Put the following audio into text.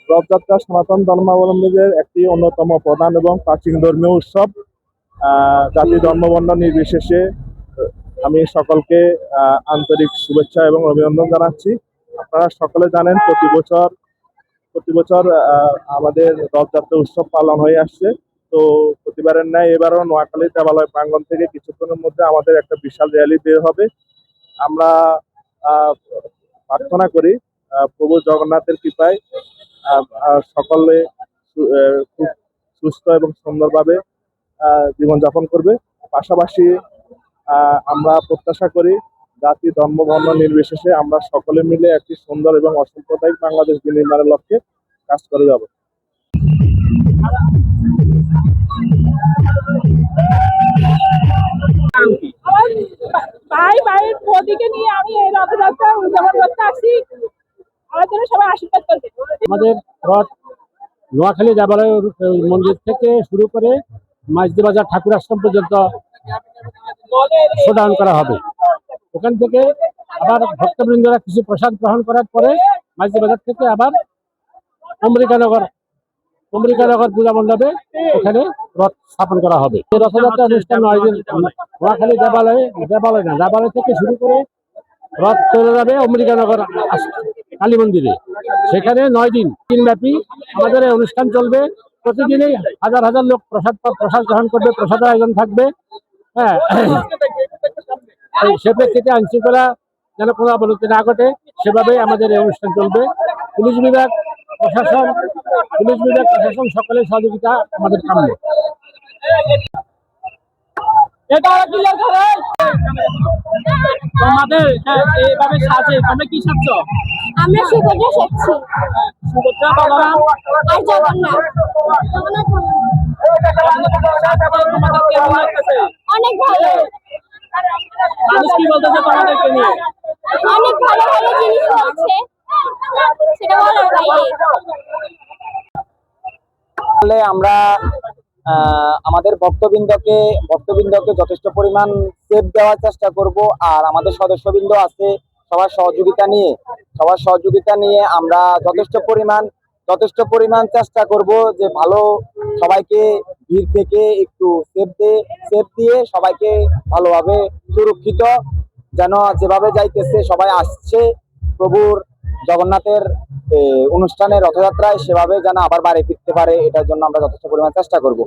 রথযাত্রা সনাতন ধর্মাবলম্বীদের একটি অন্যতম প্রধান এবং প্রাচীন ধর্মীয় উৎসব। জাতি ধর্মবর্ণ নির্বিশেষে আমি সকলকে আন্তরিক শুভেচ্ছা এবং অভিনন্দন জানাচ্ছি। আপনারা সকলে জানেন প্রতি বছর আমাদের রথযাত্রা উৎসব পালন হয়ে আসছে। তো প্রতিবারের ন্যায় এবারও নোয়াখালী দেবালয় প্রাঙ্গণ থেকে কিছুক্ষণের মধ্যে আমাদের একটা বিশাল র্যালি বের হবে। আমরা প্রার্থনা করি প্রভু জগন্নাথের কৃপায় সকলে খুব সুস্থ এবং সুন্দরভাবে জীবনযাপন করবে। পাশাপাশি আমরা প্রত্যাশা করি জাতি ধর্ম বর্ণ নির্বিশেষে আমরা সকলে মিলে একটি সুন্দর এবং অসাম্প্রদায়িক বাংলাদেশ বিনির্মাণের লক্ষ্যে কাজ করে যাব। ভাই ভাইয়ের বৌদিকে নিয়ে আমি এই রথযাত্রা উদযাপন করতে আসছি। আমার জন্য সবাই আশীর্বাদ করবে। আমাদের রথ নোয়াখালী দেবালয় মন্দির থেকে শুরু করে মাঝদি বাজার ঠাকুর আশ্রম পর্যন্ত শোডাউন করা হবে। ওখান থেকে আবার ভক্তবৃন্দরা কিছু প্রসাদ গ্রহণ করার পরে মাঝদি বাজার থেকে আবার অম্বিকানগর পূজা মণ্ডপে ওখানে রথ স্থাপন করা হবে। এই রথযাত্রা অনুষ্ঠান 9 দিন নোয়াখালী দেবালয় থেকে শুরু করে রথ চলে যাবে অম্বিকানগর কালী মন্দিরে। সেখানে 9 দিন ব্যাপী আমাদের এই অনুষ্ঠান চলবে। প্রতিদিনই হাজার হাজার লোক প্রসাদ গ্রহণ করবে, প্রসাদের আয়োজন থাকবে। হ্যাঁ, সে প্রেক্ষিতে আইনশৃঙ্খলা যেন কোনো অবনতি না ঘটে সেভাবেই আমাদের এই অনুষ্ঠান চলবে। পুলিশ বিভাগ প্রশাসন সকলের সহযোগিতা আমাদের কাম্য। তোমাদের এইভাবে সাজে তোমরা কি সাজছ? আমরা সুভদ্রা সাজছি। সুভদ্রা, বলরাম আর জগন্নাথ। তোমাদের কেমন লাগতেছে? অনেক ভালো। মানুষ কি বলতেছে তোমাদেরকে নিয়ে? অনেক ভালো ভালো জিনিস বলছে, সেটা বলার বাইরে। আমরা আমাদের ভক্তবৃন্দকে যথেষ্ট পরিমাণ সেফ দেওয়ার চেষ্টা করব। আর আমাদের সদস্যবৃন্দ আছে, সবার সহযোগিতা নিয়ে আমরা যথেষ্ট পরিমাণ চেষ্টা করব যে ভালো সবাইকে ভিড় থেকে একটু সেফ দিয়ে সবাইকে ভালোভাবে সুরক্ষিত যেন যেভাবে যাইতেছে সবাই আসছে প্রভুর জগন্নাথের অনুষ্ঠানে রথযাত্রায় সেভাবে যেন আবার বাড়ি ফিরতে পারে, এটার জন্য আমরা যথেষ্ট পরিমাণ চেষ্টা করব।